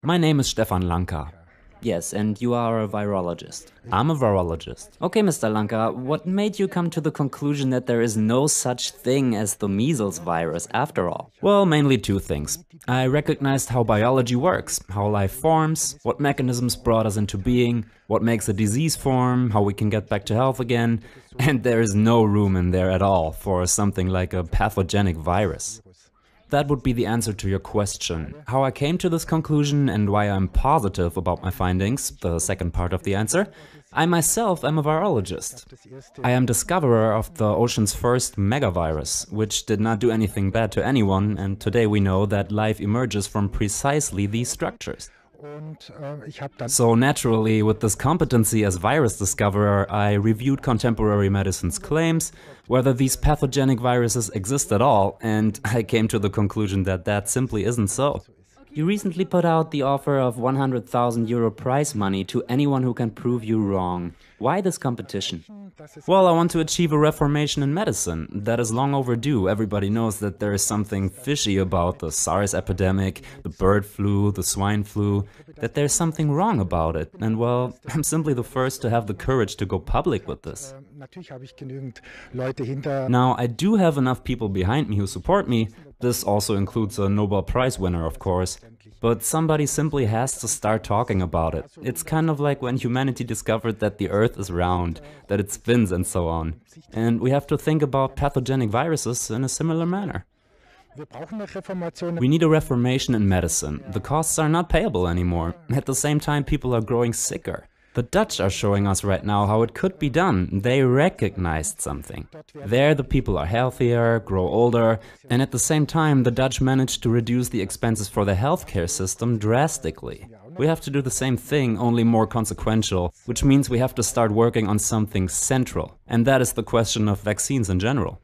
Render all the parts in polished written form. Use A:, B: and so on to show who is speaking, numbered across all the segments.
A: My name is Stefan Lanka.
B: Yes, and you are a virologist.
A: I'm a virologist.
B: Okay, Mr. Lanka, what made you come to the conclusion that there is no such thing as the measles virus after all?
A: Well, mainly two things. I recognized how biology works, how life forms, what mechanisms brought us into being, what makes a disease form, how we can get back to health again, and there is no room in there at all for something like a pathogenic virus. That would be the answer to your question. How I came to this conclusion and why I'm positive about my findings, the second part of the answer. I myself am a virologist. I am discoverer of the ocean's first megavirus, which did not do anything bad to anyone, and today we know that life emerges from precisely these structures. So naturally, with this competency as virus discoverer, I reviewed contemporary medicine's claims, whether these pathogenic viruses exist at all, and I came to the conclusion that that simply isn't so.
B: You recently put out the offer of €100,000 prize money to anyone who can prove you wrong. Why this competition?
A: Well, I want to achieve a reformation in medicine. That is long overdue. Everybody knows that there is something fishy about the SARS epidemic, the bird flu, the swine flu, that there's something wrong about it. And well, I'm simply the first to have the courage to go public with this. Now, I do have enough people behind me who support me. This also includes a Nobel Prize winner, of course. But somebody simply has to start talking about it. It's kind of like when humanity discovered that the Earth is round, that it spins and so on. And we have to think about pathogenic viruses in a similar manner. We need a reformation in medicine. The costs are not payable anymore. At the same time, people are growing sicker. The Dutch are showing us right now how it could be done. They recognized something. There the people are healthier, grow older, and at the same time the Dutch managed to reduce the expenses for the healthcare system drastically. We have to do the same thing, only more consequential, which means we have to start working on something central. And that is the question of vaccines in general.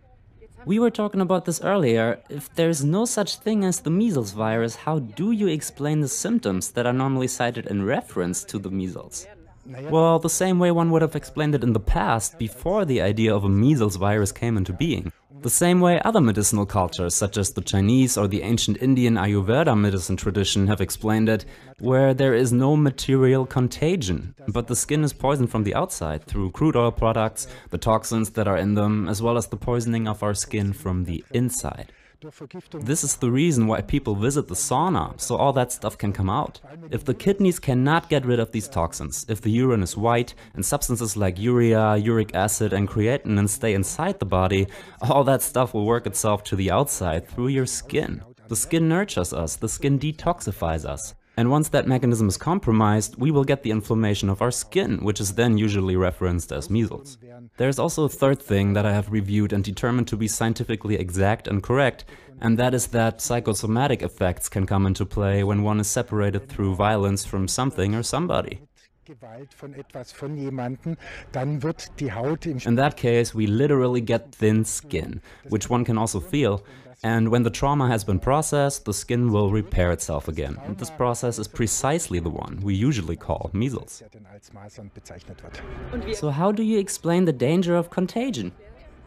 B: We were talking about this earlier. If there's no such thing as the measles virus, how do you explain the symptoms that are normally cited in reference to the measles?
A: Well, the same way one would have explained it in the past, before the idea of a measles virus came into being. The same way other medicinal cultures, such as the Chinese or the ancient Indian R.A.W.W medicine tradition, have explained it, where there is no material contagion, but the skin is poisoned from the outside through crude oil products, the toxins that are in them, as well as the poisoning of our skin from the inside. This is the reason why people visit the sauna, so all that stuff can come out. If the kidneys cannot get rid of these toxins, if the urine is white and substances like urea, uric acid and creatinine stay inside the body, all that stuff will work itself to the outside through your skin. The skin nurtures us, the skin detoxifies us. And once that mechanism is compromised, we will get the inflammation of our skin, which is then usually referenced as measles. There's also a third thing that I have reviewed and determined to be scientifically exact and correct, and that is that psychosomatic effects can come into play when one is separated through violence from something or somebody. In that case, we literally get thin skin, which one can also feel. And when the trauma has been processed, the skin will repair itself again. And this process is precisely the one we usually call measles.
B: So how do you explain the danger of contagion?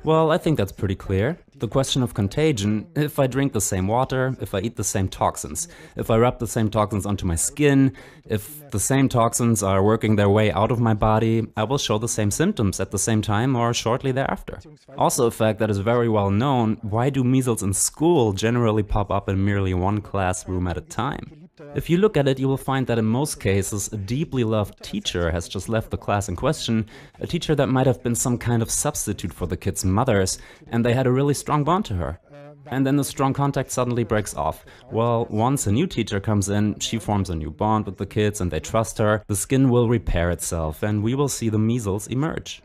A: Well, I think that's pretty clear. The question of contagion, if I drink the same water, if I eat the same toxins, if I rub the same toxins onto my skin, if the same toxins are working their way out of my body, I will show the same symptoms at the same time or shortly thereafter. Also a fact that is very well known, why do measles in school generally pop up in merely one classroom at a time? If you look at it, you will find that in most cases, a deeply loved teacher has just left the class in question, a teacher that might have been some kind of substitute for the kids' mothers, and they had a really strong bond to her. And then the strong contact suddenly breaks off. Well, once a new teacher comes in, she forms a new bond with the kids and they trust her, the skin will repair itself and we will see the measles emerge.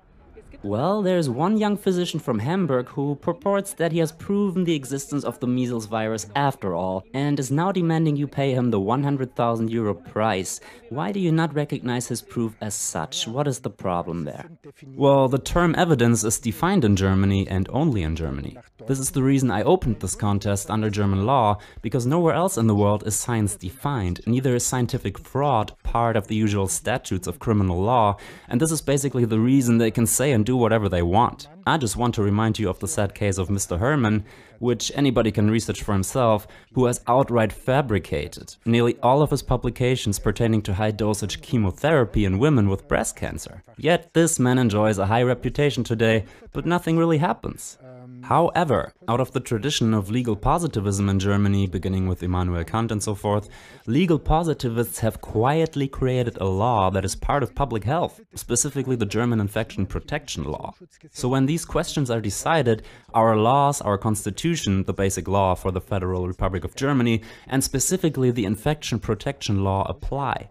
B: Well, there's one young physician from Hamburg who purports that he has proven the existence of the measles virus after all, and is now demanding you pay him the €100,000 prize. Why do you not recognize his proof as such? What is the problem there?
A: Well, the term evidence is defined in Germany and only in Germany. This is the reason I opened this contest under German law, because nowhere else in the world is science defined, neither is scientific fraud part of the usual statutes of criminal law, and this is basically the reason they can say and do whatever they want. I just want to remind you of the sad case of Mr. Herman, which anybody can research for himself, who has outright fabricated nearly all of his publications pertaining to high-dosage chemotherapy in women with breast cancer. Yet this man enjoys a high reputation today, but nothing really happens. However, out of the tradition of legal positivism in Germany, beginning with Immanuel Kant and so forth, legal positivists have quietly created a law that is part of public health, specifically the German infection protection law. So when these questions are decided, our laws, our constitution, the basic law for the Federal Republic of Germany, and specifically the infection protection law apply.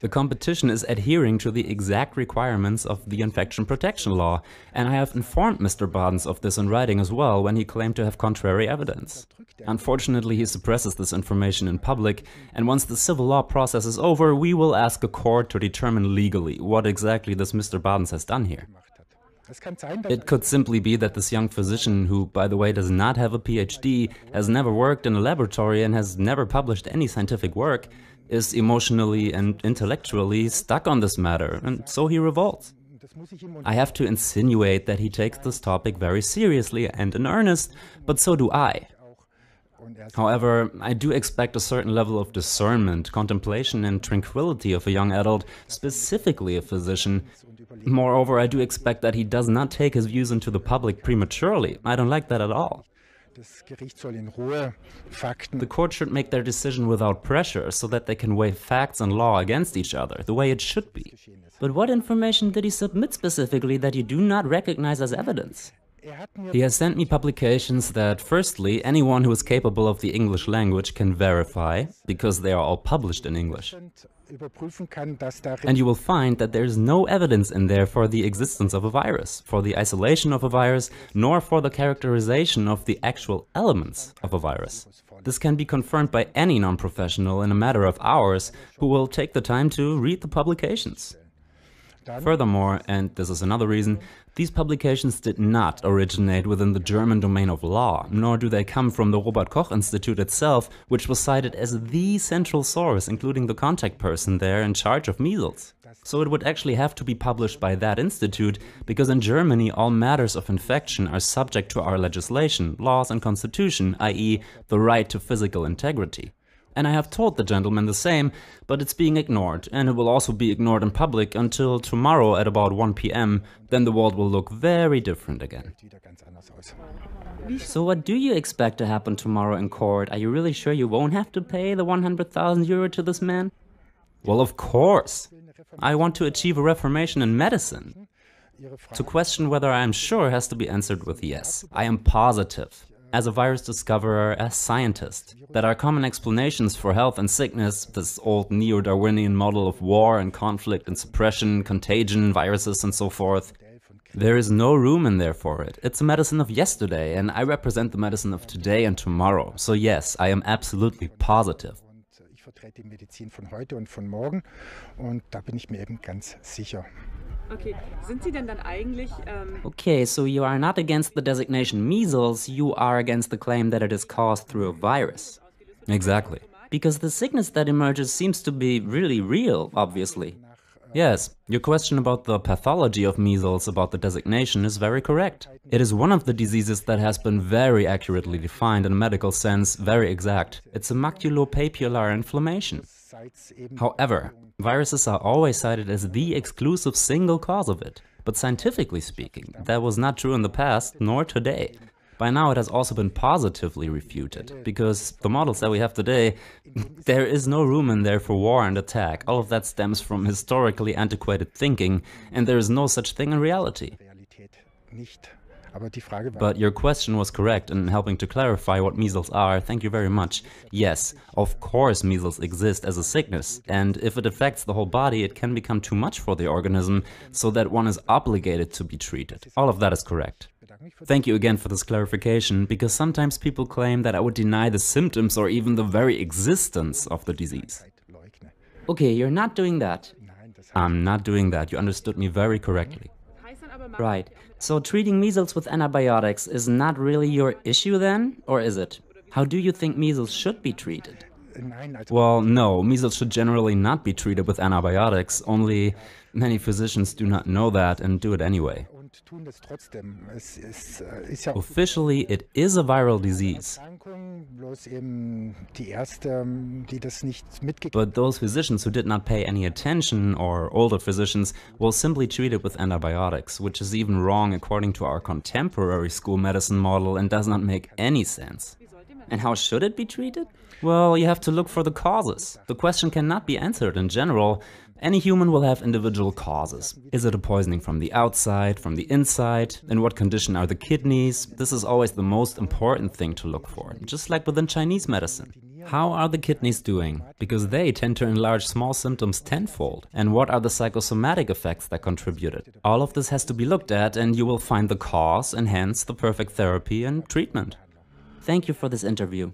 A: The competition is adhering to the exact requirements of the infection protection law, and I have informed Mr. Badens of this in writing as well when he claimed to have contrary evidence. Unfortunately, he suppresses this information in public, and once the civil law process is over, we will ask a court to determine legally what exactly this Mr. Badens has done here. It could simply be that this young physician, who, by the way, does not have a PhD, has never worked in a laboratory and has never published any scientific work, is emotionally and intellectually stuck on this matter, and so he revolts. I have to insinuate that he takes this topic very seriously and in earnest, but so do I. However, I do expect a certain level of discernment, contemplation and tranquility of a young adult, specifically a physician. Moreover, I do expect that he does not take his views into the public prematurely. I don't like that at all. The court should make their decision without pressure, so that they can weigh facts and law against each other, the way it should be.
B: But what information did he submit specifically that you do not recognize as evidence?
A: He has sent me publications that, firstly, anyone who is capable of the English language can verify, because they are all published in English. And you will find that there is no evidence in there for the existence of a virus, for the isolation of a virus, nor for the characterization of the actual elements of a virus. This can be confirmed by any non-professional in a matter of hours who will take the time to read the publications. Furthermore, and this is another reason, these publications did not originate within the German domain of law, nor do they come from the Robert Koch Institute itself, which was cited as the central source, including the contact person there in charge of measles. So it would actually have to be published by that institute, because in Germany all matters of infection are subject to our legislation, laws and constitution, i.e. the right to physical integrity. And I have told the gentleman the same, but it's being ignored, and it will also be ignored in public until tomorrow at about 1 p.m. Then the world will look very different again.
B: So what do you expect to happen tomorrow in court? Are you really sure you won't have to pay the 100,000 euro to this man?
A: Well, of course. I want to achieve a reformation in medicine. To question whether I am sure has to be answered with yes. I am positive, as a virus discoverer, as scientist, that our common explanations for health and sickness, this old neo-Darwinian model of war and conflict and suppression, contagion, viruses and so forth, there is no room in there for it. It's a medicine of yesterday, and I represent the medicine of today and tomorrow. So yes, I am absolutely positive.
B: Okay, so you are not against the designation measles, you are against the claim that it is caused through a virus.
A: Exactly.
B: Because the sickness that emerges seems to be really real, obviously.
A: Yes, your question about the pathology of measles, about the designation, is very correct. It is one of the diseases that has been very accurately defined in a medical sense, very exact. It's a maculopapular inflammation. However, viruses are always cited as the exclusive single cause of it. But scientifically speaking, that was not true in the past, nor today. By now it has also been positively refuted, because the models that we have today, there is no room in there for war and attack. All of that stems from historically antiquated thinking, and there is no such thing in reality. But your question was correct in helping to clarify what measles are. Thank you very much. Yes, of course measles exist as a sickness, and if it affects the whole body, it can become too much for the organism, so that one is obligated to be treated. All of that is correct. Thank you again for this clarification, because sometimes people claim that I would deny the symptoms or even the very existence of the disease.
B: Okay, you're not doing that.
A: I'm not doing that. You understood me very correctly.
B: Right. So treating measles with antibiotics is not really your issue then, or is it? How do you think measles should be treated?
A: Well, no, measles should generally not be treated with antibiotics, only many physicians do not know that and do it anyway. Officially, it is a viral disease. But those physicians who did not pay any attention, or older physicians, will simply treat it with antibiotics, which is even wrong according to our contemporary school medicine model and does not make any sense.
B: And how should it be treated?
A: Well, you have to look for the causes. The question cannot be answered in general. Any human will have individual causes. Is it a poisoning from the outside, from the inside? In what condition are the kidneys? This is always the most important thing to look for, just like within Chinese medicine. How are the kidneys doing? Because they tend to enlarge small symptoms tenfold. And what are the psychosomatic effects that contributed? All of this has to be looked at, and you will find the cause and hence the perfect therapy and treatment.
B: Thank you for this interview.